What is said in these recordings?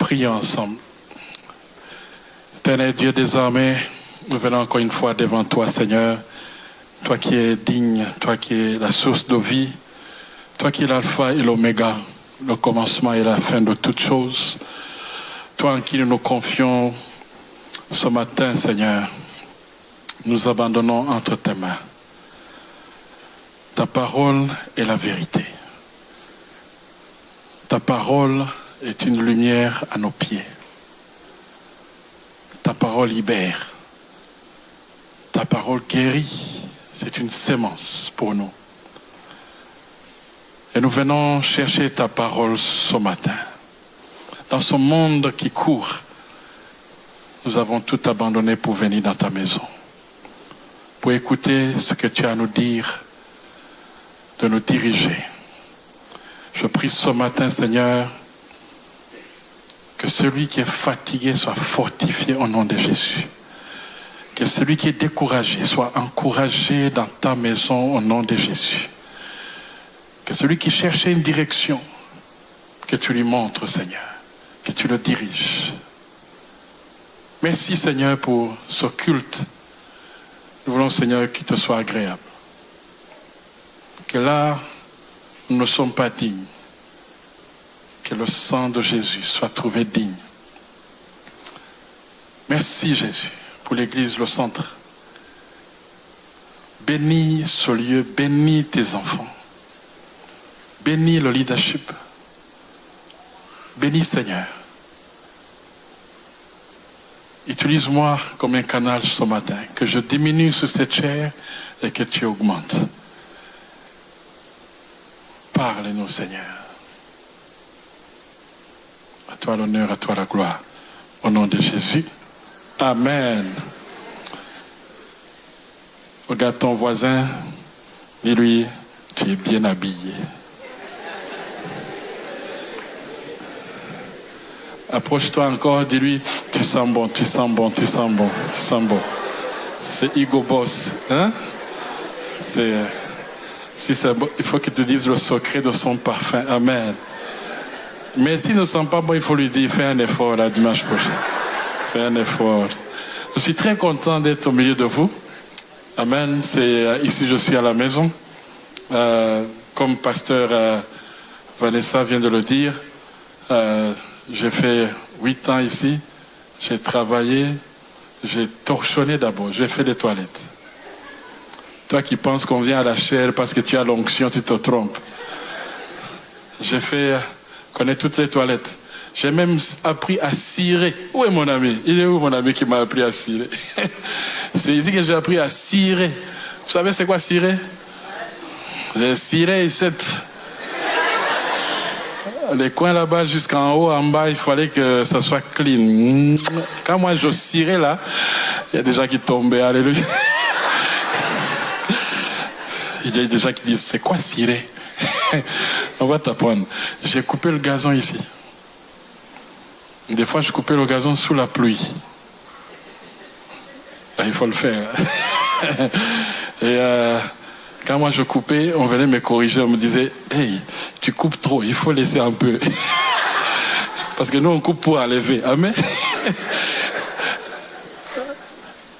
Prions ensemble. Éternel Dieu des armées, nous venons encore une fois devant toi, Seigneur. Toi qui es digne, toi qui es la source de vie, toi qui es l'alpha et l'oméga, le commencement et la fin de toutes choses. Toi en qui nous nous confions ce matin, Seigneur, nous abandonnons entre tes mains. Ta parole est la vérité. Ta parole est une lumière à nos pieds. Ta parole libère. Ta parole guérit. C'est une sémence pour nous. Et nous venons chercher ta parole ce matin. Dans ce monde qui court, nous avons tout abandonné pour venir dans ta maison. Pour écouter ce que tu as à nous dire, de nous diriger. Je prie ce matin, Seigneur, que celui qui est fatigué soit fortifié au nom de Jésus. Que celui qui est découragé soit encouragé dans ta maison au nom de Jésus. Que celui qui cherchait une direction, que tu lui montres, Seigneur, que tu le diriges. Merci, Seigneur, pour ce culte. Nous voulons, Seigneur, qu'il te soit agréable. Que là, nous ne sommes pas dignes. Que le sang de Jésus soit trouvé digne. Merci, Jésus, pour l'Église, le centre. Bénis ce lieu, bénis tes enfants. Bénis le leadership. Bénis, Seigneur. Utilise-moi comme un canal ce matin, que je diminue sur cette chair et que tu augmentes. Parle-nous, Seigneur. À toi l'honneur, à toi la gloire. Au nom de Jésus. Amen. Regarde ton voisin, dis-lui, tu es bien habillé. Approche-toi encore, dis-lui, tu sens bon, tu sens bon, tu sens bon, tu sens bon. C'est Hugo Boss. Hein? Si c'est bon, il faut qu'il te dise le secret de son parfum. Amen. Mais s'il ne sent pas bon, il faut lui dire, fais un effort la dimanche prochain. Fais un effort. Je suis très content d'être au milieu de vous. Amen. Ici, je suis à la maison. Comme pasteur Vanessa vient de le dire, j'ai fait 8 ans ici. J'ai travaillé. J'ai torchonné d'abord. J'ai fait les toilettes. Toi qui penses qu'on vient à la chair parce que tu as l'onction, tu te trompes. J'ai connais toutes les toilettes. J'ai même appris à cirer. Où est mon ami? Il est où mon ami qui m'a appris à cirer? C'est ici que j'ai appris à cirer. Vous savez c'est quoi cirer? J'ai ciré les coins là-bas jusqu'en haut, en bas, il fallait que ça soit clean. Quand moi je cirais là, il y a des gens qui tombaient. Alléluia. Il y a des gens qui disent, c'est quoi cirer? On va t'apprendre. J'ai coupé le gazon ici. Des fois, je coupais le gazon sous la pluie. Il faut le faire. Et quand moi je coupais, on venait me corriger. On me disait, hey, tu coupes trop, il faut laisser un peu. Parce que nous, on coupe pour enlever. Amen.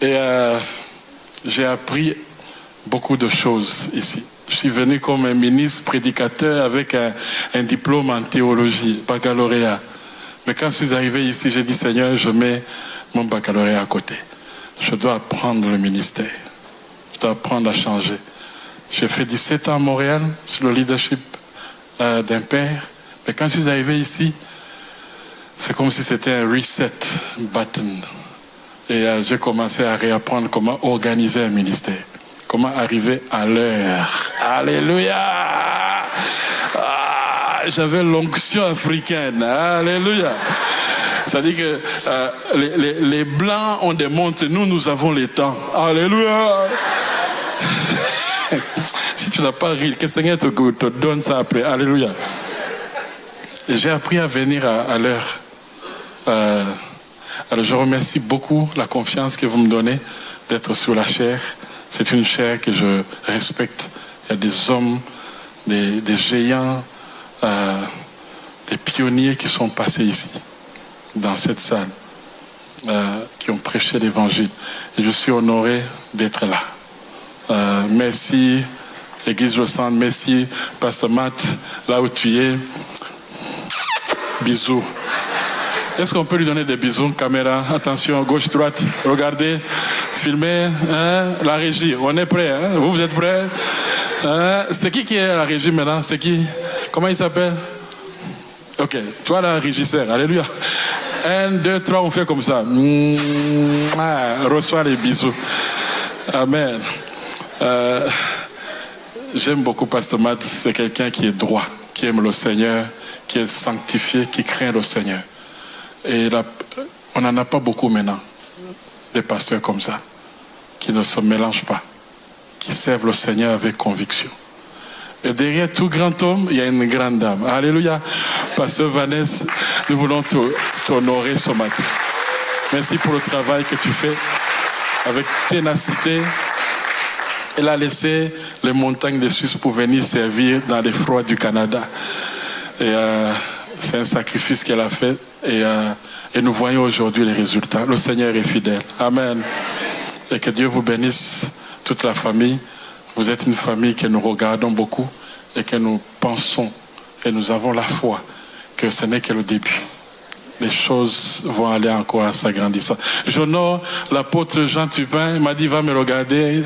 Et j'ai appris beaucoup de choses ici. Je suis venu comme un ministre prédicateur avec un diplôme en théologie, baccalauréat. Mais quand je suis arrivé ici, j'ai dit, Seigneur, je mets mon baccalauréat à côté. Je dois apprendre le ministère. Je dois apprendre à changer. J'ai fait 17 ans à Montréal sur le leadership d'un père. Mais quand je suis arrivé ici, c'est comme si c'était un reset button. Et j'ai commencé à réapprendre comment organiser un ministère. Comment arriver à l'heure. Alléluia. J'avais l'onction africaine. Alléluia. C'est-à-dire que les Blancs ont des montres, nous avons les temps. Alléluia. Si tu n'as pas ri, que le Seigneur te donne ça après. Alléluia. Et j'ai appris à venir à l'heure. Alors je remercie beaucoup la confiance que vous me donnez d'être sur la chair. C'est une chair que je respecte. Il y a des hommes, des géants, des pionniers qui sont passés ici. dans cette salle qui ont prêché l'évangile. Et je suis honoré d'être là. Merci, Église Lausanne, merci, Pasteur Matt, là où tu es. Bisous. Est-ce qu'on peut lui donner des bisous, caméra? Attention, gauche, droite, regardez, filmez, hein? La régie, on est prêts, hein? Vous êtes prêts? C'est qui est à la régie maintenant? C'est qui? Comment il s'appelle? Ok, toi la régisseur, alléluia. 1, 2, 3, on fait comme ça. Reçois les bisous. Amen. J'aime beaucoup Pasteur Matt, c'est quelqu'un qui est droit, qui aime le Seigneur, qui est sanctifié, qui craint le Seigneur. Et là, on n'en a pas beaucoup maintenant, des pasteurs comme ça, qui ne se mélangent pas, qui servent le Seigneur avec conviction. Et derrière tout grand homme, il y a une grande dame. Alléluia. Pasteur Vanessa, nous voulons t'honorer ce matin. Merci pour le travail que tu fais avec ténacité. Elle a laissé les montagnes de Suisse pour venir servir dans les froids du Canada. Et c'est un sacrifice qu'elle a fait. Et nous voyons aujourd'hui les résultats. Le Seigneur est fidèle. Amen. Et que Dieu vous bénisse, toute la famille. Vous êtes une famille que nous regardons beaucoup et que nous pensons et nous avons la foi que ce n'est que le début. Les choses vont aller encore en s'agrandissant. J'honore l'apôtre Jean Tupin. Il m'a dit, va me regarder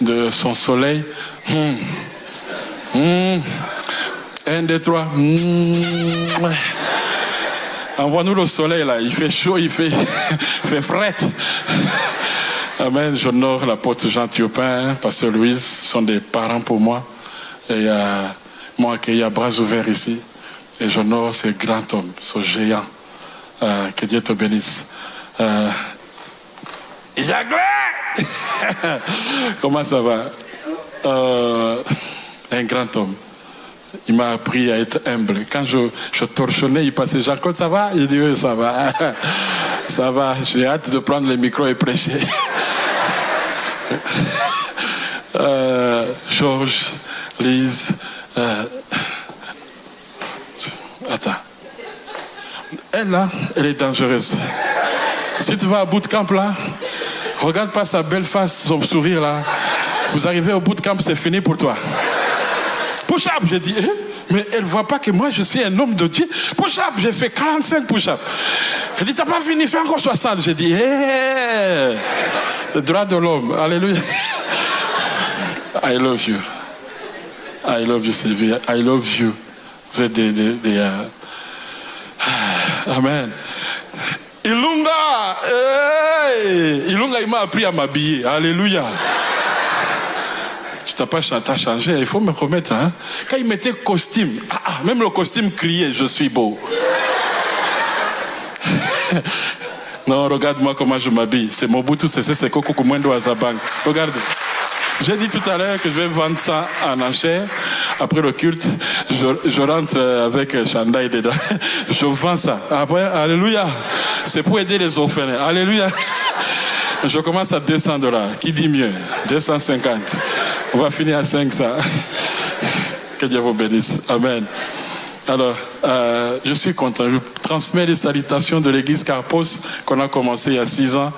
de son soleil. 1, 2, 3. Envoie-nous le soleil là. Il fait chaud, il fait fret. Amen. J'honore l'apôtre Jean Tupin, Pasteur Louise, sont des parents pour moi. Et m'ont accueilli à bras ouverts ici. Et j'honore ce grand homme, ce géant. Que Dieu te bénisse. Jacques, comment ça va? Un grand homme. Il m'a appris à être humble. Quand je torchonnais, il passait, Jacques, ça va? Il dit, oui, ça va. Ça va, j'ai hâte de prendre le micro et prêcher. Georges, Lise, attends. Elle là, elle est dangereuse. Si tu vas à bootcamp là, regarde pas sa belle face, son sourire là. Vous arrivez au bootcamp, c'est fini pour toi. Push-up, j'ai dit, mais elle voit pas que moi je suis un homme de Dieu. Push-up, j'ai fait 45 push-up. Elle dit, t'as pas fini, fais encore 60. J'ai dit, le droit de l'homme, alléluia. I love you. I love you, Sylvie. I love you. Vous êtes des Amen. Ilunga, Ilunga, il m'a appris à m'habiller. Alléluia. Je t'ai pas changé, il faut me remettre. Hein? Quand il mettait costume, même le costume criait, je suis beau. Non, regarde-moi comment je m'habille. C'est Mobutu Sese Seko Kukumwendo Azabang. Regarde. J'ai dit tout à l'heure que je vais vendre ça en enchère. Après le culte, je rentre avec Chandaï dedans. Je vends ça. Après, alléluia. C'est pour aider les orphelins. Alléluia. Je commence à $200. Qui dit mieux? 250. On va finir à 500. Que Dieu vous bénisse. Amen. Alors, je suis content. Je transmets les salutations de l'église Carpos qu'on a commencé il y a 6 ans.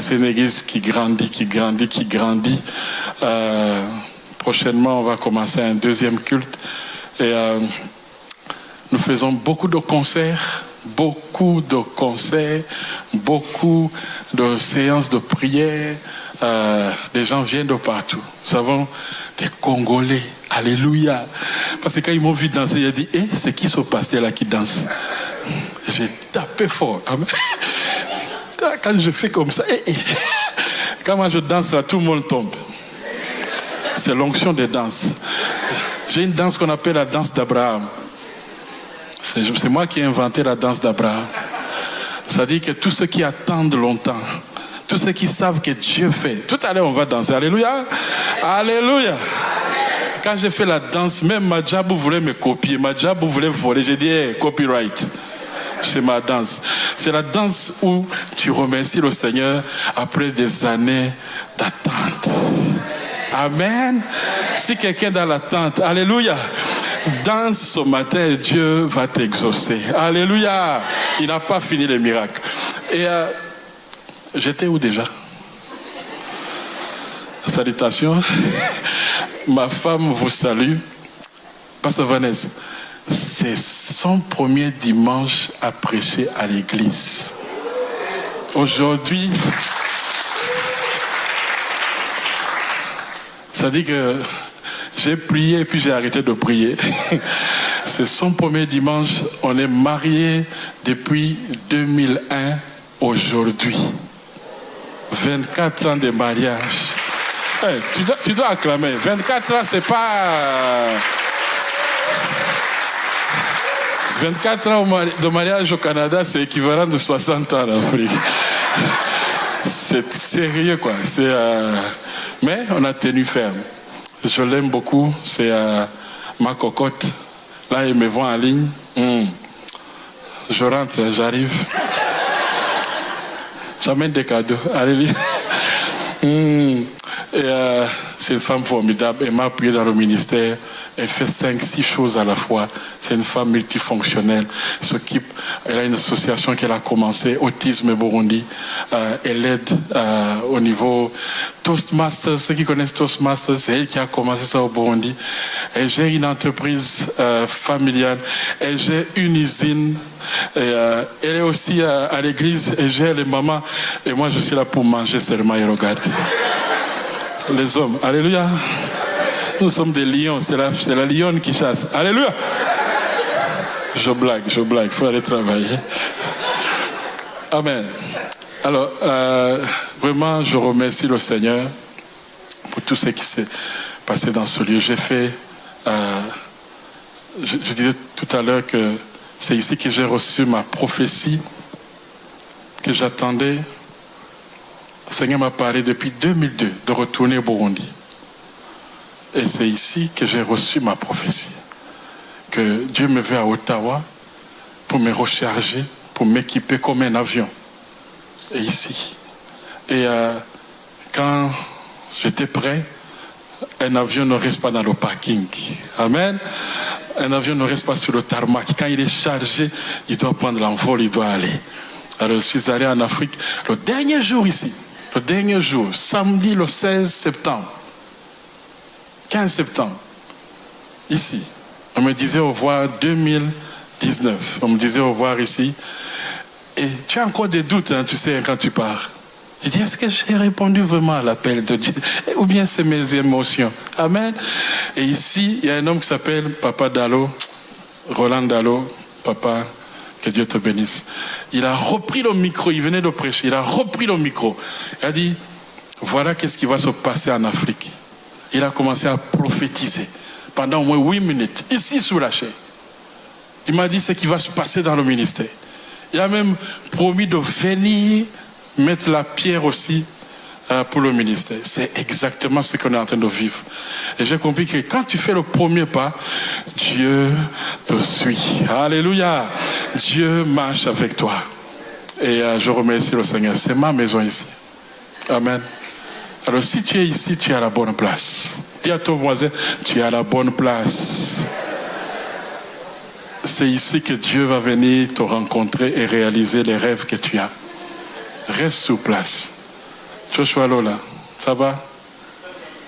C'est une église qui grandit. Prochainement, on va commencer un 2e culte. Et nous faisons beaucoup de concerts, beaucoup de séances de prière. Des gens viennent de partout. Nous avons des Congolais. Alléluia. Parce que quand ils m'ont vu danser, ils ont dit, c'est qui ce pasteur là qui danse? J'ai tapé fort. Amen. Quand je fais comme ça, quand moi je danse là, tout le monde tombe. C'est l'onction des danses. J'ai une danse qu'on appelle la danse d'Abraham. C'est moi qui ai inventé la danse d'Abraham. Ça dit que tous ceux qui attendent longtemps, tous ceux qui savent que Dieu fait. Tout à l'heure, on va danser. Alléluia. Alléluia. Quand j'ai fait la danse, même Madjabou voulait me copier. Madjabou voulait voler. J'ai dit, copyright. C'est ma danse. C'est la danse où tu remercies le Seigneur après des années d'attente. Amen. Si quelqu'un est dans l'attente, alléluia. Danse ce matin, Dieu va t'exaucer. Alléluia. Il n'a pas fini les miracles. Et j'étais où déjà? Salutations. Ma femme vous salue. Pasteur Vanessa, c'est son premier dimanche à prêcher à l'église. Aujourd'hui, ça dit que j'ai prié et puis j'ai arrêté de prier. C'est son premier dimanche. On est mariés depuis 2001 aujourd'hui. 24 ans de mariage. Hey, tu dois acclamer. 24 ans, c'est pas... 24 ans de mariage au Canada, c'est équivalent de 60 ans en Afrique. C'est sérieux, quoi. Mais on a tenu ferme. Je l'aime beaucoup. C'est ma cocotte. Là, il me voit en ligne. Je rentre, j'arrive. J'amène des cadeaux. Alléluia. Et c'est une femme formidable. Elle m'a appuyé dans le ministère. Elle fait 5-6 choses à la fois. C'est une femme multifonctionnelle. Elle a une association qu'elle a commencée, Autisme Burundi. Elle aide au niveau Toastmasters. Ceux qui connaissent Toastmasters, c'est elle qui a commencé ça au Burundi. Elle gère une entreprise familiale. Elle gère une usine. Et, elle est aussi à l'église. Elle gère les mamans. Et moi, je suis là pour manger seulement et regarder. Les hommes, alléluia. Nous sommes des lions, c'est la lionne qui chasse. Alléluia. Je blague, il faut aller travailler. Amen. Alors, vraiment, je remercie le Seigneur pour tout ce qui s'est passé dans ce lieu. J'ai fait, je disais tout à l'heure que c'est ici que j'ai reçu ma prophétie que j'attendais. Le Seigneur m'a parlé depuis 2002 de retourner au Burundi. Et c'est ici que j'ai reçu ma prophétie. Que Dieu me veut à Ottawa pour me recharger, pour m'équiper comme un avion. Et ici. Et quand j'étais prêt, un avion ne reste pas dans le parking. Amen. Un avion ne reste pas sur le tarmac. Quand il est chargé, il doit prendre l'envol, il doit aller. Alors je suis allé en Afrique le dernier jour ici. Le dernier jour, samedi le 16 septembre, 15 septembre, ici. On me disait au revoir 2019. On me disait au revoir ici. Et tu as encore des doutes, hein, tu sais, quand tu pars. Je dis, est-ce que j'ai répondu vraiment à l'appel de Dieu? Ou bien c'est mes émotions? Amen. Et ici, il y a un homme qui s'appelle Papa Dalo, Roland Dalo, papa. Que Dieu te bénisse. Il a repris le micro, il venait de prêcher, il a repris le micro. Il a dit, voilà qu'est-ce qui va se passer en Afrique. Il a commencé à prophétiser pendant au moins 8 minutes, ici sous la chair. Il m'a dit ce qui va se passer dans le ministère. Il a même promis de venir mettre la pierre aussi pour le ministère. C'est exactement ce qu'on est en train de vivre. Et j'ai compris que quand tu fais le premier pas, Dieu te suit. Alléluia. Dieu marche avec toi. Et je remercie le Seigneur. C'est ma maison ici. Amen. Alors si tu es ici, tu es à la bonne place. Dis à ton voisin, tu es à la bonne place. C'est ici que Dieu va venir te rencontrer et réaliser les rêves que tu as. Reste sur place. Joshua Lola, ça va?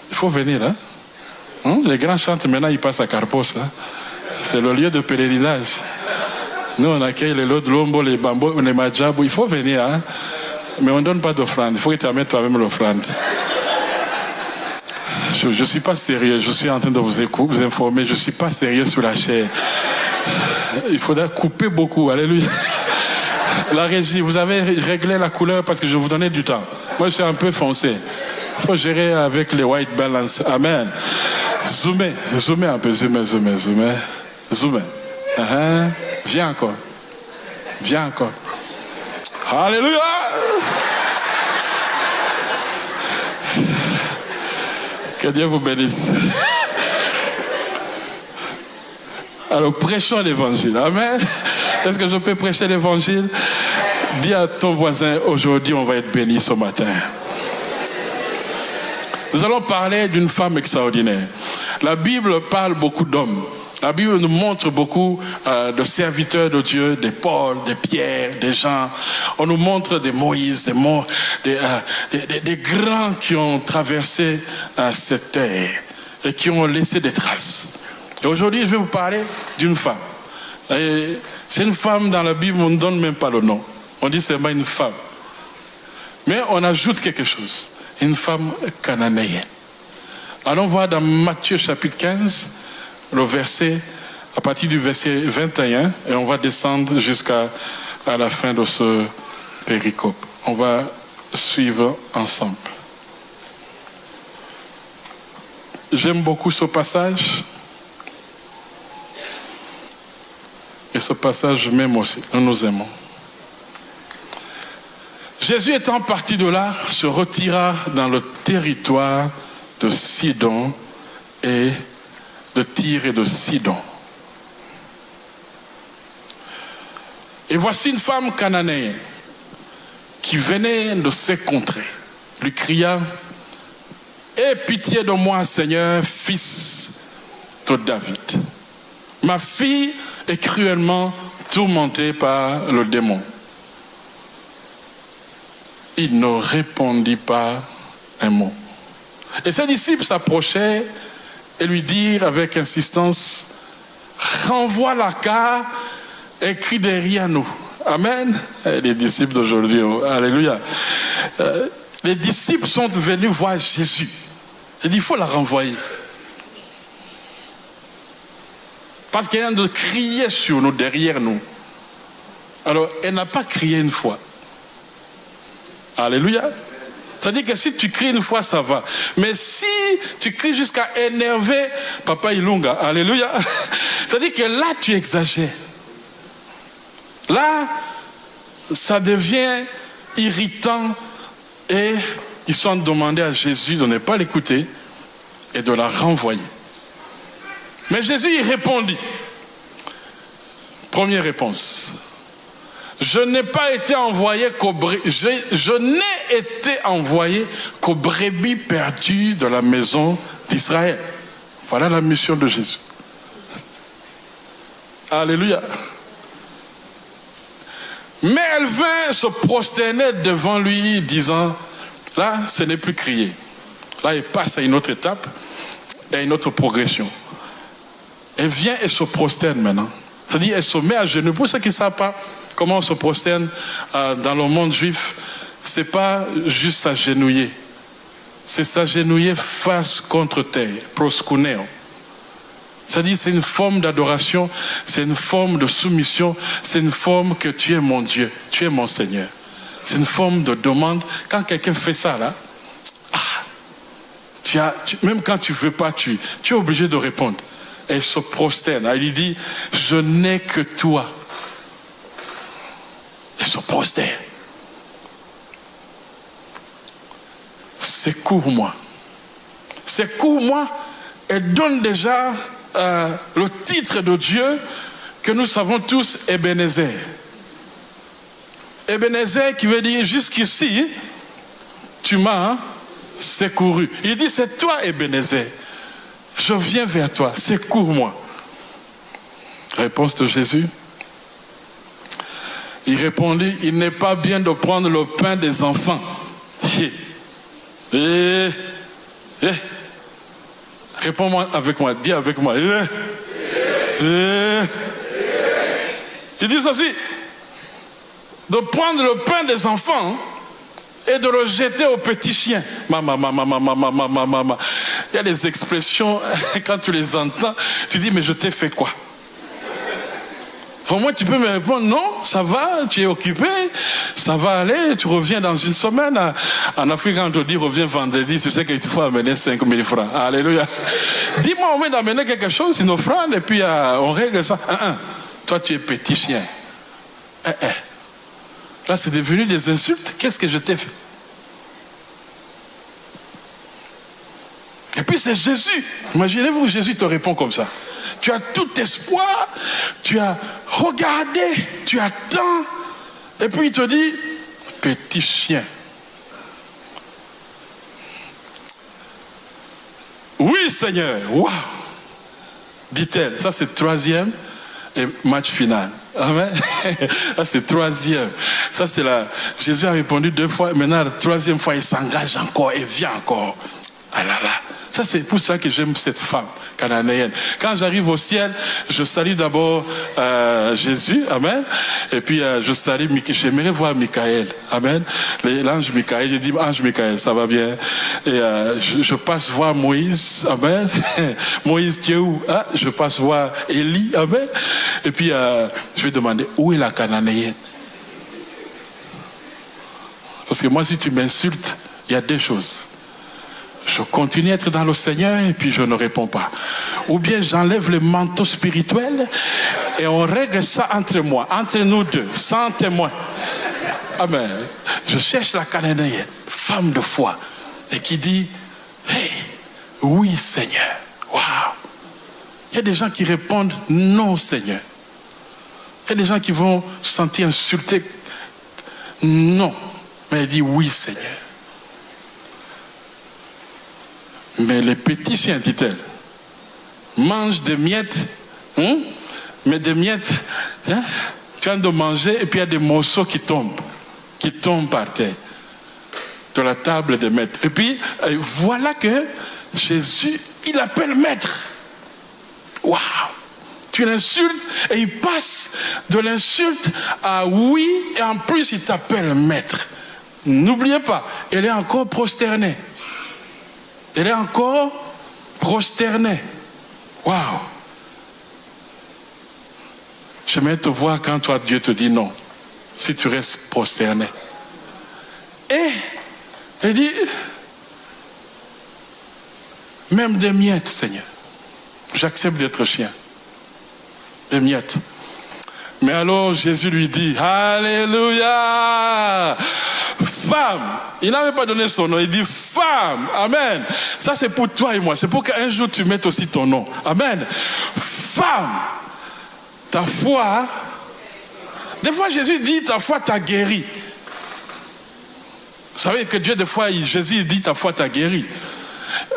Il faut venir, hein? Les grands chantent maintenant, ils passent à Carpos. Hein? C'est le lieu de pèlerinage. Nous, on accueille les lots de Lombo, les Bambos, les Majabou. Il faut venir, hein? Mais on ne donne pas d'offrande. Il faut que tu amènes toi-même l'offrande. Je ne suis pas sérieux. Je suis en train de vous informer. Je ne suis pas sérieux sur la chair. Il faudra couper beaucoup. Alléluia. La régie, vous avez réglé la couleur parce que je vous donnais du temps. Moi, je suis un peu foncé. Il faut gérer avec les white balance. Amen. Zoomez un peu. Zoomez. Viens encore. Alléluia. Que Dieu vous bénisse. Alors, prêchons l'évangile. Amen. Est-ce que je peux prêcher l'évangile? Dis à ton voisin, aujourd'hui, on va être béni ce matin. Nous allons parler d'une femme extraordinaire. La Bible parle beaucoup d'hommes. La Bible nous montre beaucoup de serviteurs de Dieu, des Paul, des Pierre, des Jean. On nous montre des Moïse, des grands qui ont traversé cette terre et qui ont laissé des traces. Et aujourd'hui, je vais vous parler d'une femme. C'est une femme dans la Bible, on ne donne même pas le nom. On dit seulement une femme. Mais on ajoute quelque chose. Une femme cananéenne. Allons voir dans Matthieu chapitre 15, à partir du verset 21, et on va descendre jusqu'à la fin de ce péricope. On va suivre ensemble. J'aime beaucoup ce passage. Et ce passage m'aime aussi. Nous nous aimons. Jésus étant parti de là, se retira dans le territoire de Sidon et de Tyr et de Sidon. Et voici une femme cananéenne qui venait de ces contrées, lui cria: aie pitié de moi, Seigneur, fils de David. Ma fille est cruellement tourmentée par le démon. Il ne répondit pas un mot. Et ses disciples s'approchaient et lui dirent avec insistance: renvoie-la car elle crie derrière nous. Amen. Les disciples d'aujourd'hui, oh, alléluia. Les disciples sont venus voir Jésus. Il dit: il faut la renvoyer. Parce qu'elle vient de crier sur nous, derrière nous. Alors, elle n'a pas crié une fois. Alléluia. C'est-à-dire que si tu cries une fois, ça va. Mais si tu cries jusqu'à énerver Papa Ilunga, alléluia. C'est-à-dire que là, tu exagères. Là, ça devient irritant et ils sont demandés à Jésus de ne pas l'écouter et de la renvoyer. Mais Jésus y répondit. Première réponse. Je n'ai pas été envoyé je n'ai été envoyé qu'aux brebis perdues de la maison d'Israël. Voilà la mission de Jésus. Alléluia. Mais elle vint se prosterner devant lui, disant: là, ce n'est plus crier. Là, elle passe à une autre étape, à une autre progression. Elle vient et se prosterne maintenant. C'est-à-dire, elle se met à genoux. Pour ceux qui ne savent pas comment on se prosterne dans le monde juif, ce n'est pas juste s'agenouiller. C'est s'agenouiller face contre terre, proskuneo. C'est-à-dire, c'est une forme d'adoration, c'est une forme de soumission, c'est une forme que tu es mon Dieu, tu es mon Seigneur. C'est une forme de demande. Quand quelqu'un fait ça, là, même quand tu ne veux pas, tu es obligé de répondre. Elle se prosterne. Elle lui dit: je n'ai que toi. Elle se prosterne. Secours-moi. Secours-moi. Elle donne déjà le titre de Dieu que nous savons tous, Ebenezer. Ebenezer qui veut dire: jusqu'ici, tu m'as secouru. Il dit: c'est toi, Ebenezer. Je viens vers toi, secours-moi. Réponse de Jésus. Il répondit: il n'est pas bien de prendre le pain des enfants. Réponds-moi avec moi, dis avec moi. Il dit ceci: de prendre le pain des enfants et de le jeter aux petits chiens. Il y a des expressions, quand tu les entends, tu dis: mais je t'ai fait quoi? Au moins tu peux me répondre: non, ça va, tu es occupé, ça va aller, tu reviens dans une semaine. En Afrique, quand on te dit reviens vendredi, tu sais qu'il faut amener 5 000 francs. Alléluia. Dis-moi au moins d'amener quelque chose, une offrande, et puis on règle ça. Toi tu es petit chien. Là c'est devenu des insultes. Qu'est-ce que je t'ai fait? Et puis c'est Jésus. Imaginez-vous, Jésus te répond comme ça. Tu as tout espoir, tu as regardé, tu attends. Et puis il te dit: petit chien. Oui, Seigneur. Waouh. dit-elle. Ça, c'est troisième et match final. Amen. Ça, c'est troisième. Ça, c'est la... Jésus a répondu 2 fois. Maintenant, la troisième fois, il s'engage encore et vient encore. Ah là là. Ça, c'est pour ça que j'aime cette femme cananéenne. Quand j'arrive au ciel, je salue d'abord Jésus, amen. Et puis je salue, j'aimerais voir Michael, amen. L'ange Michael, je dis ange Michael, ça va bien. Et je passe voir Moïse, amen. Moïse, tu es où? Ah, je passe voir Élie, amen. Et puis je vais demander, où est la cananéenne? Parce que moi, si tu m'insultes, il y a 2 choses. Je continue à être dans le Seigneur et puis je ne réponds pas. Ou bien j'enlève le manteau spirituel et on règle ça entre moi, entre nous deux, sans témoin. Amen. Je cherche la cananéenne, femme de foi, et qui dit, hey, oui Seigneur. Waouh. Il y a des gens qui répondent non Seigneur. Il y a des gens qui vont se sentir insultés. Non. Mais elle dit oui Seigneur. Mais les petits chiens, dit-elle, mangent des miettes, mais des miettes, tu as de manger et puis il y a des morceaux qui tombent par terre, de la table des maîtres. Et puis, voilà que Jésus, il appelle maître. Waouh! Tu l'insultes et il passe de l'insulte à oui, et en plus il t'appelle maître. N'oubliez pas, elle est encore prosternée. Elle est encore prosternée. Waouh! J'aimerais te voir quand toi, Dieu te dit non. Si tu restes prosterné. Et elle dit, même des miettes, Seigneur. J'accepte d'être chien. Des miettes. Mais alors Jésus lui dit, Alléluia! Femme, il n'avait pas donné son nom, il dit femme, amen. Ça c'est pour toi et moi, c'est pour qu'un jour tu mettes aussi ton nom, amen. Femme, ta foi, des fois Jésus dit ta foi t'a guéri. Vous savez que Dieu des fois, Jésus dit ta foi t'a guéri.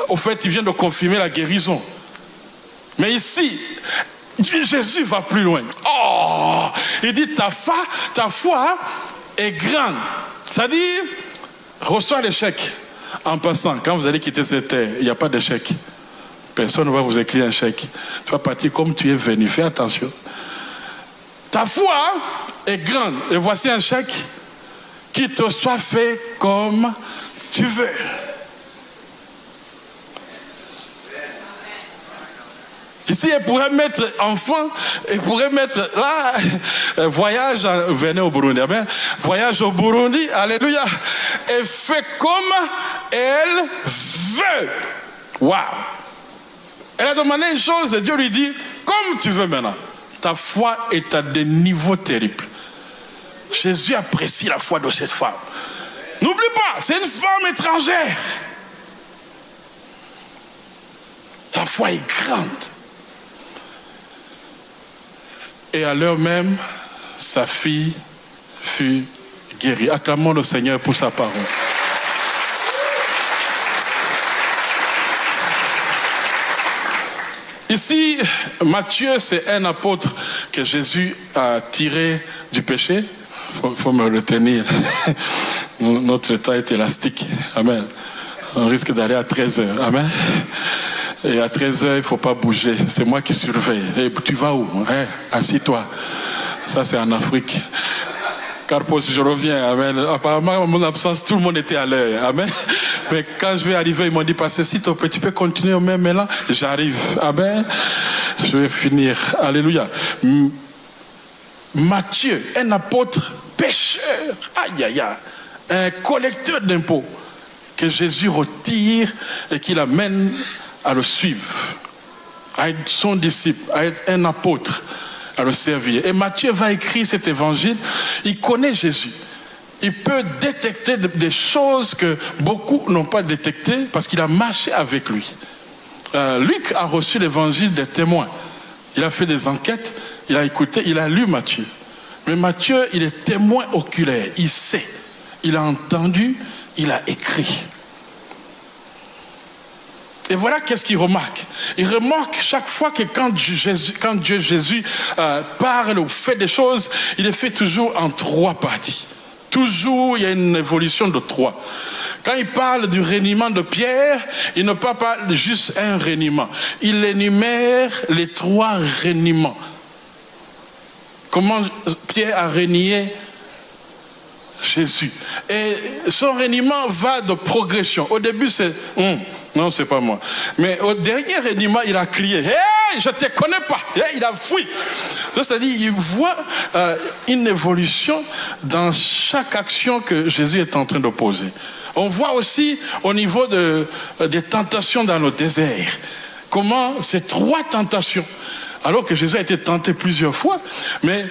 Au fait, il vient de confirmer la guérison. Mais ici, Jésus va plus loin. Oh, il dit ta foi est grande. C'est-à-dire, reçois l'échec en passant. Quand vous allez quitter cette terre, il n'y a pas d'échec. Personne ne va vous écrire un chèque. Tu vas partir comme tu es venu. Fais attention. Ta foi est grande. Et voici un chèque qui te soit fait comme tu veux. Ici, elle pourrait mettre enfant, elle pourrait mettre là, voyage, venez au Burundi, amen. Voyage au Burundi, alléluia. Elle fait comme elle veut. Waouh! Elle a demandé une chose et Dieu lui dit, comme tu veux maintenant. Ta foi est à des niveaux terribles. Jésus apprécie la foi de cette femme. N'oublie pas, c'est une femme étrangère. Ta foi est grande. Et à l'heure même, sa fille fut guérie. Acclamons le Seigneur pour sa parole. Ici, Matthieu, c'est un apôtre que Jésus a tiré du péché. Il faut me retenir. Notre temps est élastique. Amen. On risque d'aller à 13h. Amen. Et à 13h, il ne faut pas bouger. C'est moi qui surveille. Et tu vas où? Assis-toi. Ça, c'est en Afrique. Carpos, je reviens. Amen. Apparemment, à mon absence, tout le monde était à l'heure. Amen. Mais quand je vais arriver, ils m'ont dit, pasteur, s'il te plaît, tu peux continuer au même élan? J'arrive. Amen. Je vais finir. Alléluia. Matthieu, un apôtre pécheur. Aïe, aïe, aïe. Un collecteur d'impôts que Jésus retire et qu'il amène à le suivre, à être son disciple, à être un apôtre, à le servir. Et Matthieu va écrire cet évangile. Il connaît Jésus. Il peut détecter des choses que beaucoup n'ont pas détectées parce qu'il a marché avec lui. Luc a reçu l'évangile des témoins. Il a fait des enquêtes, il a écouté, il a lu Matthieu. Mais Matthieu, il est témoin oculaire. Il sait, il a entendu, il a écrit. Et voilà qu'est-ce qu'il remarque. Il remarque chaque fois que quand Dieu Jésus parle ou fait des choses, il les fait toujours en 3 parties. Toujours, il y a une évolution de 3. Quand il parle du reniement de Pierre, il ne parle pas juste un reniement. Il énumère les 3 reniements. Comment Pierre a renié Jésus. Et son reniement va de progression. Au début, c'est non, c'est pas moi. Mais au dernier reniement, il a crié, hey, je te connais pas. Hey, il a fui. C'est-à-dire, il voit une évolution dans chaque action que Jésus est en train de poser. On voit aussi au niveau des tentations dans le désert, comment ces 3 tentations, alors que Jésus a été tenté plusieurs fois, mais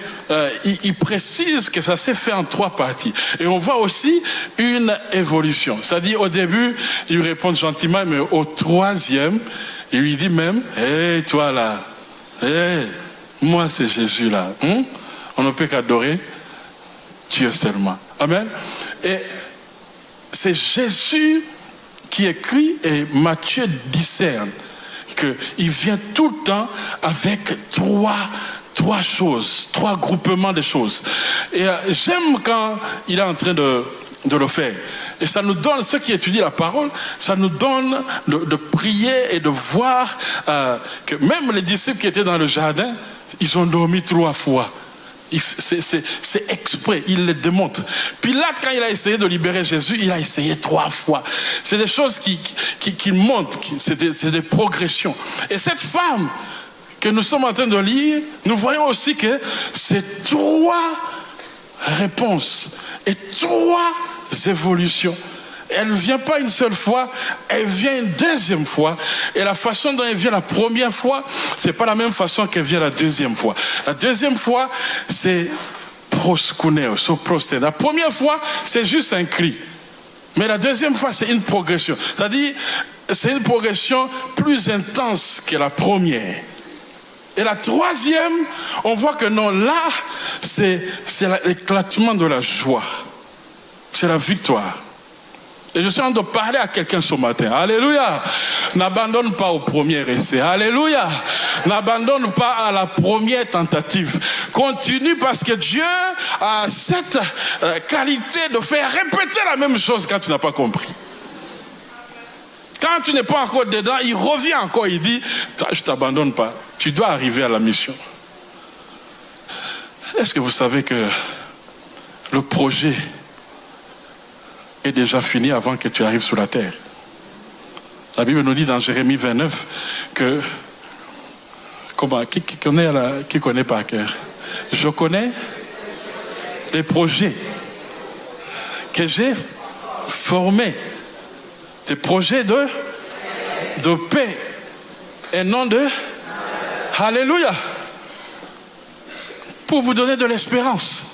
il précise que ça s'est fait en 3 parties. Et on voit aussi une évolution. C'est-à-dire, au début, il lui répond gentiment, mais au 3e, il lui dit même, hé, toi là, hé, moi c'est Jésus là. On ne peut qu'adorer Dieu seulement. Amen. Et c'est Jésus qui écrit, et Matthieu discerne qu'il vient tout le temps avec 3 choses, 3 groupements de choses. Et j'aime quand il est en train de le faire. Et ça nous donne, ceux qui étudient la parole, ça nous donne de prier et de voir que même les disciples qui étaient dans le jardin, ils ont dormi 3 fois. C'est exprès, il le démontre. Pilate, quand il a essayé de libérer Jésus, il a essayé 3 fois. C'est des choses qui montrent, c'est des progressions. Et cette femme que nous sommes en train de lire, nous voyons aussi que c'est 3 réponses et 3 évolutions. Elle ne vient pas une seule fois, elle vient une 2e fois. Et la façon dont elle vient la première fois, ce n'est pas la même façon qu'elle vient la 2e fois. La 2e fois, c'est proskuneo, soproste. La première fois, c'est juste un cri. Mais la 2e fois, c'est une progression. C'est-à-dire, c'est une progression plus intense que la première. Et la 3e, on voit que non, là, c'est l'éclatement de la joie. C'est la victoire. Et je suis en train de parler à quelqu'un ce matin. Alléluia. N'abandonne pas au premier essai. Alléluia. N'abandonne pas à la première tentative. Continue, parce que Dieu a cette qualité de faire répéter la même chose quand tu n'as pas compris. Quand tu n'es pas encore dedans, il revient encore, il dit, je ne t'abandonne pas. Tu dois arriver à la mission. Est-ce que vous savez que le projet est déjà fini avant que tu arrives sur la terre? La Bible nous dit dans Jérémie 29 que, qui connaît par cœur? Je connais les projets que j'ai formés, des projets de paix et non de Alléluia, pour vous donner de l'espérance.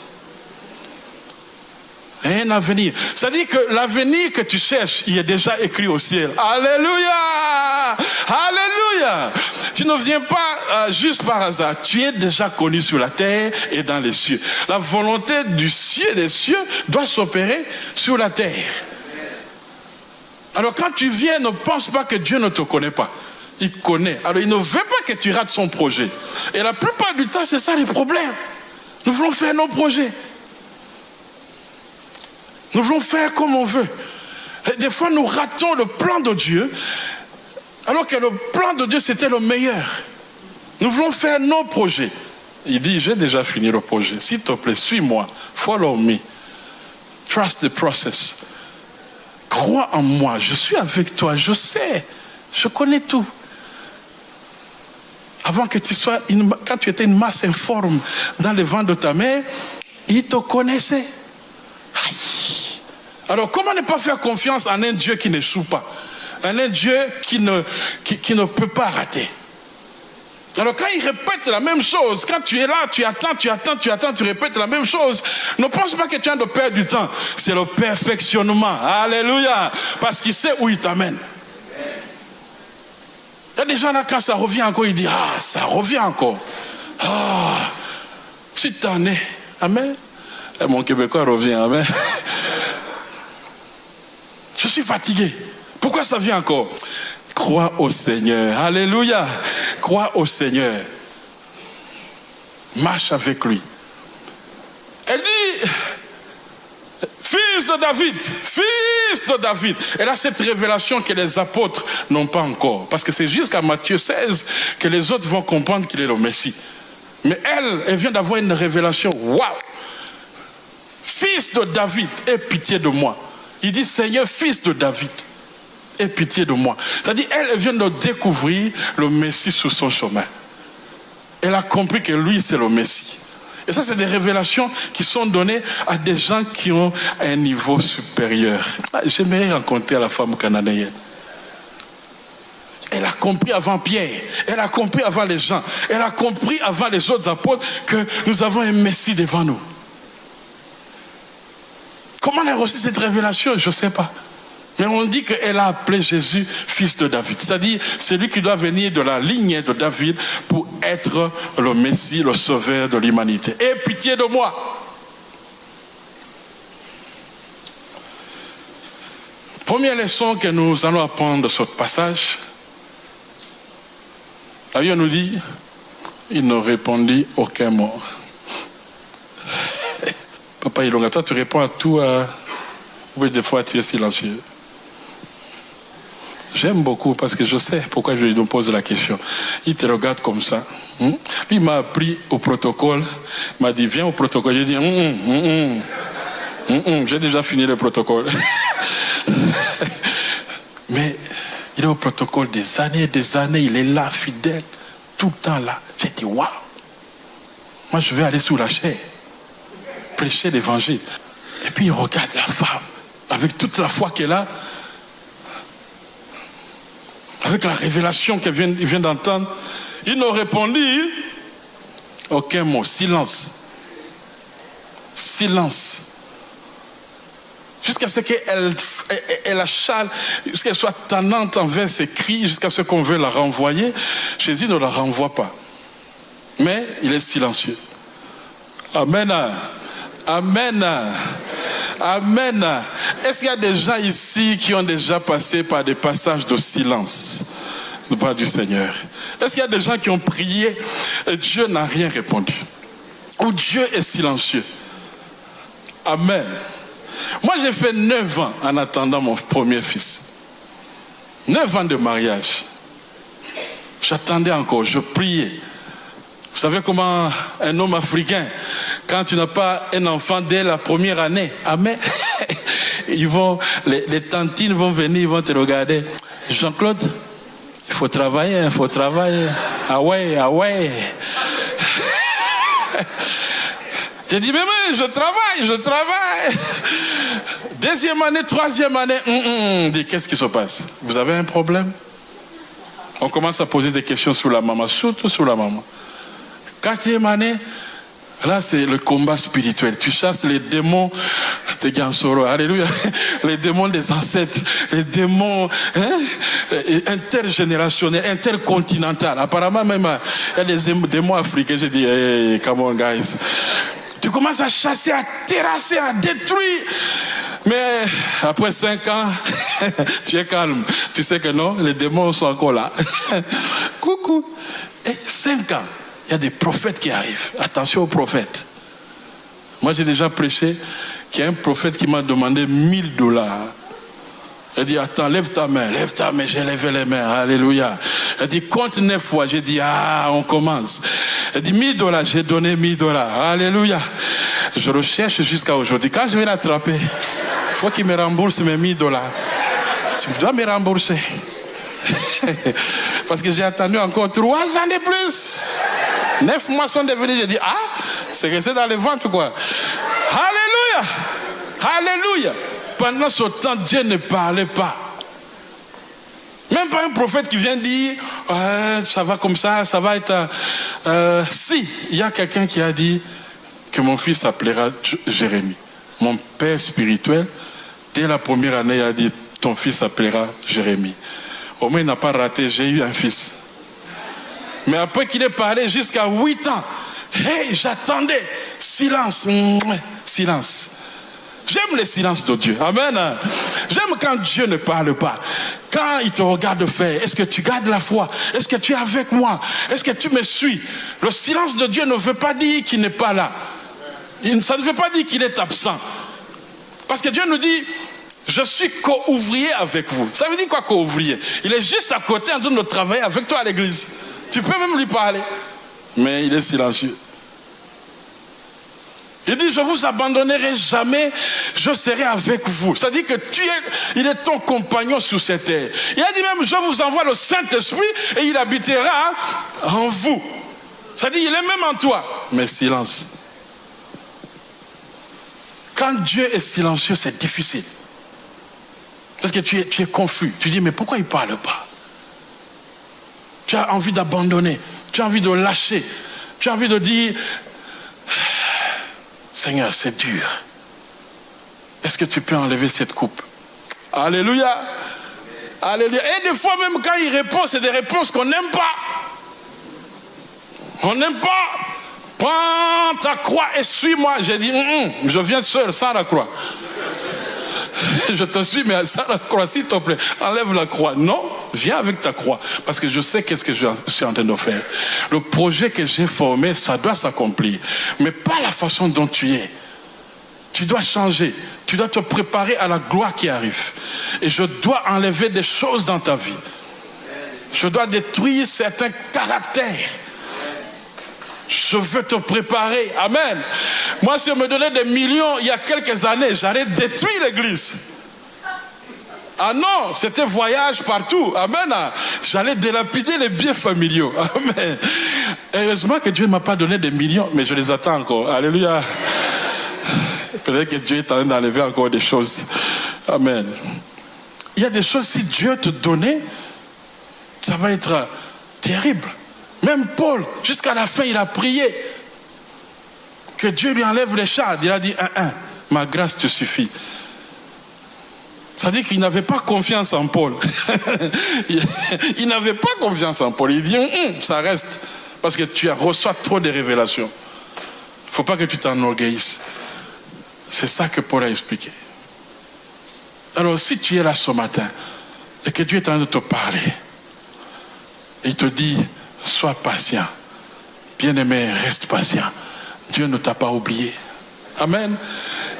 Un avenir. C'est-à-dire que l'avenir que tu cherches, il est déjà écrit au ciel. Alléluia! Alléluia! Tu ne viens pas juste par hasard. Tu es déjà connu sur la terre et dans les cieux. La volonté du ciel et des cieux doit s'opérer sur la terre. Alors quand tu viens, ne pense pas que Dieu ne te connaît pas. Il connaît. Alors il ne veut pas que tu rates son projet. Et la plupart du temps, c'est ça les problèmes. Nous voulons faire nos projets. Nous voulons faire comme on veut. Et des fois, nous ratons le plan de Dieu, alors que le plan de Dieu, c'était le meilleur. Nous voulons faire nos projets. Il dit, j'ai déjà fini le projet. S'il te plaît, suis-moi. Follow me. Trust the process. Crois en moi. Je suis avec toi. Je sais. Je connais tout. Avant que tu sois, quand tu étais une masse informe dans le ventre de ta mère, il te connaissait. Aïe. Alors, comment ne pas faire confiance en un Dieu qui n'échoue pas? Un Dieu qui ne peut pas rater. Alors, quand il répète la même chose, quand tu es là, tu attends, tu répètes la même chose, ne pense pas que tu es en train de perdre du temps. C'est le perfectionnement. Alléluia. Parce qu'il sait où il t'amène. Il y a des gens là, quand ça revient encore, ils disent, ah, ça revient encore. Ah, si t'en es. Amen. Et mon Québécois revient. Amen. Je suis fatigué. Pourquoi ça vient encore? Crois au Seigneur. Alléluia. Crois au Seigneur. Marche avec lui. Elle dit, fils de David, fils de David. Elle a cette révélation que les apôtres n'ont pas encore. Parce que c'est jusqu'à Matthieu 16 que les autres vont comprendre qu'il est le Messie. Mais elle vient d'avoir une révélation. Waouh! Fils de David, aie pitié de moi. Il dit, Seigneur, fils de David, aie pitié de moi. C'est-à-dire, elle vient de découvrir le Messie sur son chemin. Elle a compris que lui, c'est le Messie. Et ça, c'est des révélations qui sont données à des gens qui ont un niveau supérieur. J'aimerais rencontrer la femme cananéenne. Elle a compris avant Pierre, elle a compris avant les gens, elle a compris avant les autres apôtres que nous avons un Messie devant nous. Comment elle a reçu cette révélation? Je ne sais pas. Mais on dit qu'elle a appelé Jésus fils de David. C'est-à-dire, c'est lui qui doit venir de la lignée de David pour être le Messie, le sauveur de l'humanité. Aie pitié de moi. Première leçon que nous allons apprendre de ce passage. La Bible nous dit, il ne répondit aucun mot. Papa Ilonga, toi tu réponds à tout. Oui, des fois tu es silencieux. J'aime beaucoup parce que je sais pourquoi je lui pose la question. Il te regarde comme ça. Lui, il m'a appris au protocole. Il m'a dit, viens au protocole. J'ai dit, j'ai déjà fini le protocole. Mais il est au protocole des années, il est là, fidèle, tout le temps là. J'ai dit, waouh, moi je vais aller sous la chair, prêcher l'évangile. Et puis il regarde la femme, avec toute la foi qu'elle a, avec la révélation qu'il vient d'entendre. Il ne répondit aucun mot, silence. Silence. Jusqu'à ce qu'elle achale, jusqu'à ce qu'elle soit tannante envers ses cris, jusqu'à ce qu'on veut la renvoyer. Jésus ne la renvoie pas. Mais il est silencieux. Amen. Amen. Amen. Est-ce qu'il y a des gens ici qui ont déjà passé par des passages de silence de part du Seigneur? Est-ce qu'il y a des gens qui ont prié et Dieu n'a rien répondu? Ou Dieu est silencieux? Amen. Moi, j'ai fait 9 ans en attendant mon premier fils. 9 ans de mariage. J'attendais encore, je priais. Vous savez comment un homme africain, quand tu n'as pas un enfant dès la première année, amen, les tantines vont venir, ils vont te regarder. Jean-Claude, il faut travailler, il faut travailler. Ah ouais, ah ouais. J'ai dit, mais je travaille. Deuxième année, troisième année, dit, qu'est-ce qui se passe? Vous avez un problème? On commence à poser des questions sur la maman, surtout sur la maman. Quatrième année, là c'est le combat spirituel. Tu chasses les démons de Gansoro, alléluia, les démons des ancêtres, les démons intergénérationnels, intercontinentaux. Apparemment même, il y a des démons africains. J'ai dit, hey, come on guys. Tu commences à chasser, à terrasser, à détruire. Mais après 5 ans, tu es calme. Tu sais que non, les démons sont encore là. Coucou. Et 5 ans, il y a des prophètes qui arrivent. Attention aux prophètes. Moi, j'ai déjà prêché qu'il y a un prophète qui m'a demandé $1000. Il dit, attends, lève ta main. J'ai levé les mains. Alléluia. Il dit, compte 9 fois. J'ai dit, on commence. Il dit, $1000. J'ai donné $1000. Alléluia. Je recherche jusqu'à aujourd'hui. Quand je vais l'attraper, il faut qu'il me rembourse mes $1000. Tu dois me rembourser. Parce que j'ai attendu encore 3 ans de plus. 9 mois sont devenus. J'ai dit, c'est resté dans les ventres, quoi. Alléluia. Alléluia. Pendant ce temps, Dieu ne parlait pas. Même pas un prophète qui vient dire, ça va comme ça va être... Si, il y a quelqu'un qui a dit que mon fils s'appellera Jérémie. Mon père spirituel, dès la première année, il a dit, ton fils s'appellera Jérémie. Au moins, il n'a pas raté, j'ai eu un fils. Mais après qu'il ait parlé jusqu'à 8 ans, hey, j'attendais. Silence. Silence. J'aime les silences de Dieu. Amen. J'aime quand Dieu ne parle pas. Quand il te regarde faire, est-ce que tu gardes la foi? Est-ce que tu es avec moi? Est-ce que tu me suis? Le silence de Dieu ne veut pas dire qu'il n'est pas là. Ça ne veut pas dire qu'il est absent. Parce que Dieu nous dit, je suis co-ouvrier avec vous. Ça veut dire quoi, co-ouvrier? Il est juste à côté en train de travailler avec toi à l'église. Tu peux même lui parler. Mais il est silencieux. Il dit, je ne vous abandonnerai jamais, je serai avec vous. C'est-à-dire que il est ton compagnon sur cette terre. Il a dit même, je vous envoie le Saint-Esprit et il habitera en vous. C'est-à-dire, il est même en toi. Mais silence. Quand Dieu est silencieux, c'est difficile. Parce que tu es confus. Tu dis, mais pourquoi il ne parle pas? Tu as envie d'abandonner. Tu as envie de lâcher. Tu as envie de dire, Seigneur, c'est dur. Est-ce que tu peux enlever cette coupe? Alléluia. Alléluia. Et des fois même quand il répond, c'est des réponses qu'on n'aime pas. On n'aime pas. Prends ta croix et suis-moi. J'ai dit, je viens seul, sans la croix. Je te suis, mais sans la croix, s'il te plaît, enlève la croix. Non, viens avec ta croix, parce que je sais qu'est-ce que je suis en train de faire. Le projet que j'ai formé, ça doit s'accomplir, mais pas la façon dont tu es. Tu dois changer, tu dois te préparer à la gloire qui arrive. Et je dois enlever des choses dans ta vie. Je dois détruire certains caractères. Je veux te préparer. Amen. Moi, si on me donnait des millions il y a quelques années, j'allais détruire l'église. Ah non, c'était voyage partout. Amen. J'allais délapider les biens familiaux. Amen. Heureusement que Dieu ne m'a pas donné des millions, mais je les attends encore. Alléluia. Peut-être que Dieu est en train d'enlever encore des choses. Amen. Il y a des choses, si Dieu te donnait, ça va être terrible. Même Paul, jusqu'à la fin, il a prié que Dieu lui enlève les charges. Il a dit, ma grâce te suffit. Ça dit qu'il n'avait pas confiance en Paul. Il n'avait pas confiance en Paul. Il dit, ça reste. Parce que tu reçois trop de révélations. Il ne faut pas que tu t'enorgueillisses. C'est ça que Paul a expliqué. Alors, si tu es là ce matin, et que Dieu est en train de te parler, il te dit, sois patient. Bien-aimé, reste patient. Dieu ne t'a pas oublié. Amen.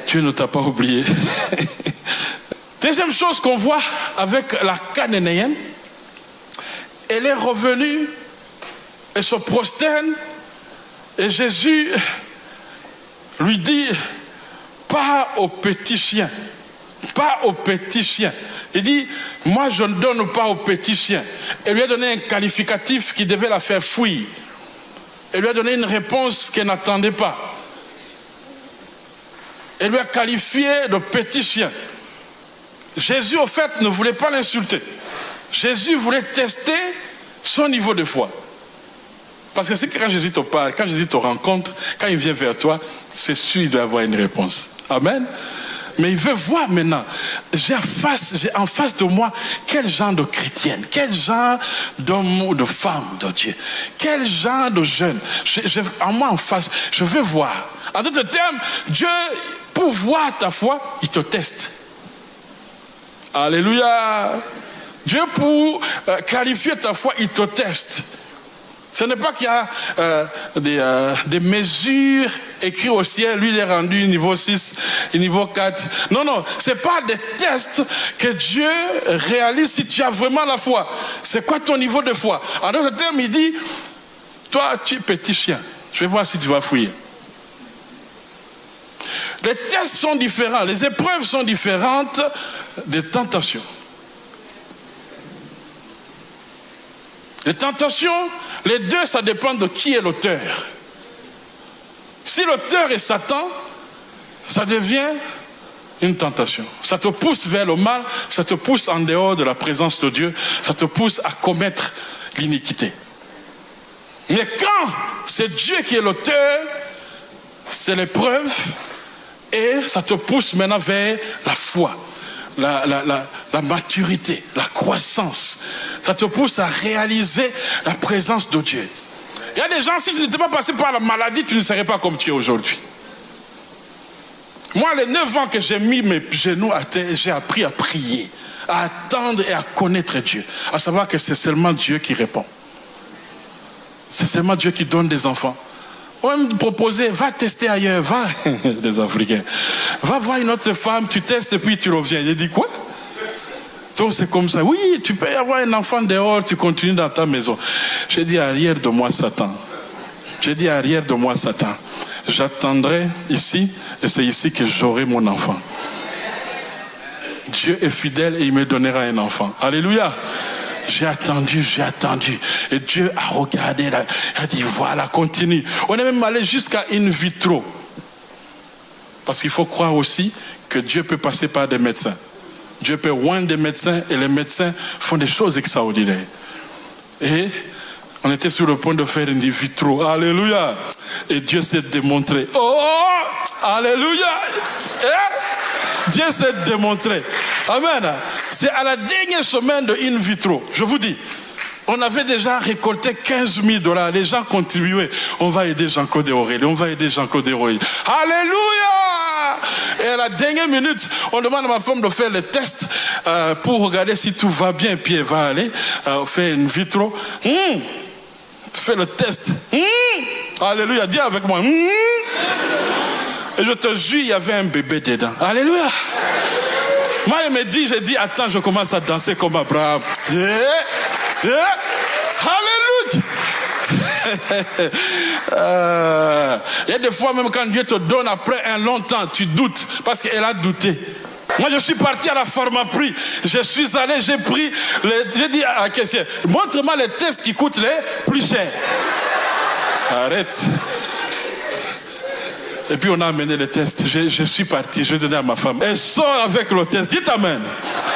Dieu ne t'a pas oublié. Deuxième chose qu'on voit avec la Cananéenne, elle est revenue et se prosterne et Jésus lui dit, pas aux petits chiens. Pas aux petits chiens. Il dit, moi je ne donne pas aux petits chiens. Elle lui a donné un qualificatif qui devait la faire fuir. Elle lui a donné une réponse qu'elle n'attendait pas. Elle lui a qualifié de petit chien. Jésus, au fait, ne voulait pas l'insulter. Jésus voulait tester son niveau de foi. Parce que c'est quand Jésus te parle, quand Jésus te rencontre, quand il vient vers toi, c'est sûr qu'il doit avoir une réponse. Amen. Mais il veut voir maintenant, j'ai en face de moi quel genre de chrétienne, quel genre d'homme ou de femme de Dieu, quel genre de jeune. En moi en face, je veux voir. En d'autres termes, Dieu, pour voir ta foi, il te teste. Alléluia. Dieu, pour qualifier ta foi, il te teste. Ce n'est pas qu'il y a des mesures écrites au ciel, lui il est rendu niveau 6, niveau 4. Non, non, ce n'est pas des tests que Dieu réalise si tu as vraiment la foi. C'est quoi ton niveau de foi? En d'autres termes, il dit, toi tu es petit chien, je vais voir si tu vas fouiller. Les tests sont différents, les épreuves sont différentes des tentations. Les tentations, les deux, ça dépend de qui est l'auteur. Si l'auteur est Satan, ça devient une tentation. Ça te pousse vers le mal, ça te pousse en dehors de la présence de Dieu, ça te pousse à commettre l'iniquité. Mais quand c'est Dieu qui est l'auteur, c'est l'épreuve et ça te pousse maintenant vers la foi. La maturité, la croissance. Ça te pousse à réaliser la présence de Dieu. Il y a des gens, si tu n'étais pas passé par la maladie, tu ne serais pas comme tu es aujourd'hui. Moi, les 9 ans que j'ai mis mes genoux à terre, j'ai appris à prier, à attendre et à connaître Dieu. À savoir que c'est seulement Dieu qui répond. C'est seulement Dieu qui donne des enfants. On va me proposer, va tester ailleurs, va, les Africains. Va voir une autre femme, tu testes et puis tu reviens. J'ai dit quoi? Donc c'est comme ça. Oui, tu peux avoir un enfant dehors, tu continues dans ta maison. J'ai dit arrière de moi Satan. J'ai dit arrière de moi Satan. J'attendrai ici et c'est ici que j'aurai mon enfant. Dieu est fidèle et il me donnera un enfant. Alléluia. J'ai attendu. Et Dieu a regardé, il a dit voilà, continue. On est même allé jusqu'à in vitro. Parce qu'il faut croire aussi que Dieu peut passer par des médecins. Dieu peut oindre des médecins et les médecins font des choses extraordinaires. Et on était sur le point de faire in vitro. Alléluia. Et Dieu s'est démontré. Oh, alléluia. Dieu s'est démontré. Amen. C'est à la dernière semaine de in vitro. Je vous dis, on avait déjà récolté 15 000 $. Les gens contribuaient. On va aider Jean-Claude Aurélie. Alléluia. Et à la dernière minute, on demande à ma femme de faire les tests pour regarder si tout va bien. Puis elle va aller faire in vitro. Fais le test. Alléluia. Dis avec moi. Et je te jure, il y avait un bébé dedans. Alléluia. Moi, il me dit, j'ai dit, attends, je commence à danser comme Abraham. Alléluia. Il y a des fois, même quand Dieu te donne après un long temps, tu doutes, parce qu'elle a douté. Moi, je suis parti à la pharmaprix. Je suis allé, j'ai pris, j'ai dit à la caissière, montre-moi les tests qui coûtent les plus chers. Arrête. Et puis on a amené les tests. Je suis parti, je vais donner à ma femme. Elle sort avec le test. Dites amen.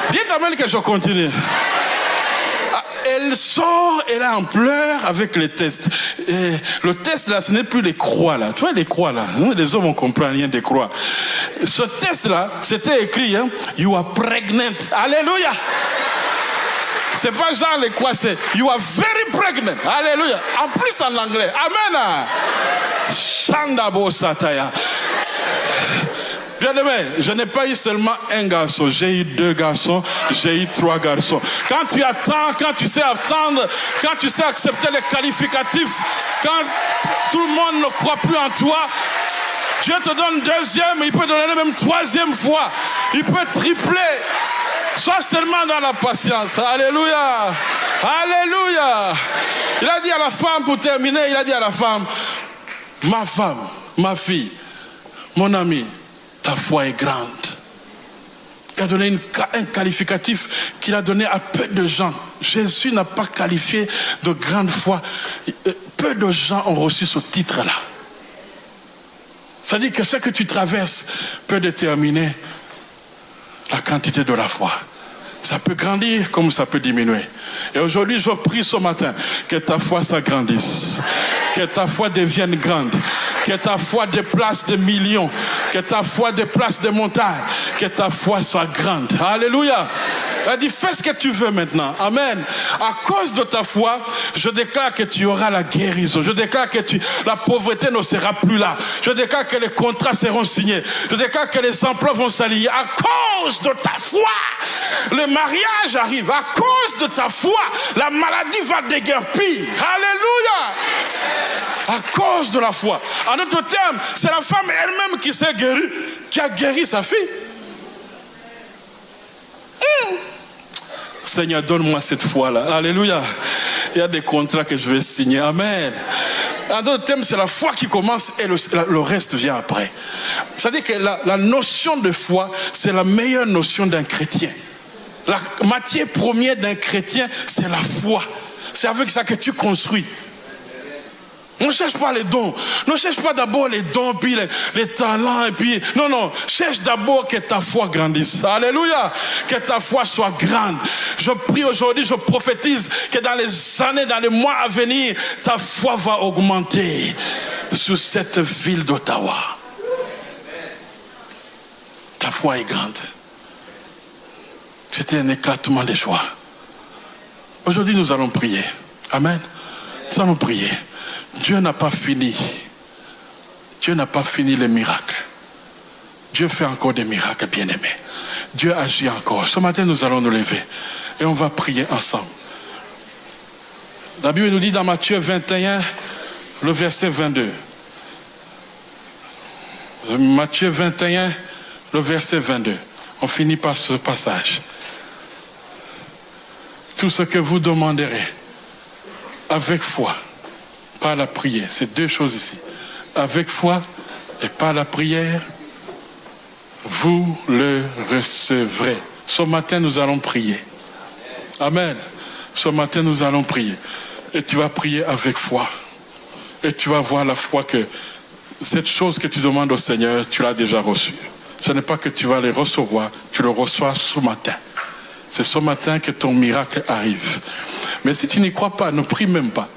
Dites amen que je continue. Elle sort, elle est en pleurs avec les tests. Et le test là, ce n'est plus les croix là. Tu vois les croix là, les hommes on comprend rien des croix. Ce test là, c'était écrit, you are pregnant. Alléluia. C'est pas genre les croix, c'est you are very pregnant. Alléluia. En plus en anglais. Amen. Shandabo Sataya. Bien aimé, je n'ai pas eu seulement un garçon, j'ai eu 2 garçons, j'ai eu 3 garçons. Quand tu attends, quand tu sais attendre, quand tu sais accepter les qualificatifs, quand tout le monde ne croit plus en toi, Dieu te donne 2e, il peut donner même 3e fois, il peut tripler. Sois seulement dans la patience. Alléluia. Alléluia. Il a dit à la femme, pour terminer, il a dit à la femme, ma fille, mon ami, ta foi est grande. Il a donné un qualificatif qu'il a donné à peu de gens. Jésus n'a pas qualifié de grande foi. Peu de gens ont reçu ce titre-là. C'est-à-dire que ce que tu traverses peut déterminer la quantité de la foi. Ça peut grandir comme ça peut diminuer. Et aujourd'hui, je prie ce matin que ta foi s'agrandisse, que ta foi devienne grande, que ta foi déplace des millions, que ta foi déplace des montagnes, que ta foi soit grande. Alléluia. Elle dit, fais ce que tu veux maintenant. Amen. À cause de ta foi, je déclare que tu auras la guérison. Je déclare que la pauvreté ne sera plus là. Je déclare que les contrats seront signés. Je déclare que les emplois vont s'allier. À cause de ta foi, le mariage arrive. À cause de ta foi, la maladie va déguerpir. Alléluia. À cause de la foi. En d'autres termes, c'est la femme elle-même qui s'est guérie, qui a guéri sa fille. Seigneur, donne-moi cette foi-là. Alléluia. Il y a des contrats que je vais signer. Amen. En d'autres termes, c'est la foi qui commence et le reste vient après. C'est-à-dire que la notion de foi, c'est la meilleure notion d'un chrétien. La matière première d'un chrétien, c'est la foi. C'est avec ça que tu construis. Ne cherche pas les dons. Ne cherche pas d'abord les dons, puis les talents, et puis... Non. Cherche d'abord que ta foi grandisse. Alléluia. Que ta foi soit grande. Je prie aujourd'hui, je prophétise que dans les années, dans les mois à venir, ta foi va augmenter sur cette ville d'Ottawa. Ta foi est grande. C'était un éclatement de joie. Aujourd'hui, nous allons prier. Amen. Nous allons prier. Dieu n'a pas fini. Dieu n'a pas fini les miracles. Dieu fait encore des miracles, bien-aimés. Dieu agit encore. Ce matin, nous allons nous lever et on va prier ensemble. La Bible nous dit dans Matthieu 21, le verset 22. Matthieu 21, le verset 22. On finit par ce passage. Tout ce que vous demanderez avec foi, par la prière, c'est deux choses ici. Avec foi et par la prière, vous le recevrez. Ce matin, nous allons prier. Amen. Ce matin, nous allons prier. Et tu vas prier avec foi. Et tu vas voir la foi que cette chose que tu demandes au Seigneur, tu l'as déjà reçue. Ce n'est pas que tu vas les recevoir, tu le reçois ce matin. C'est ce matin que ton miracle arrive. Mais si tu n'y crois pas, ne prie même pas.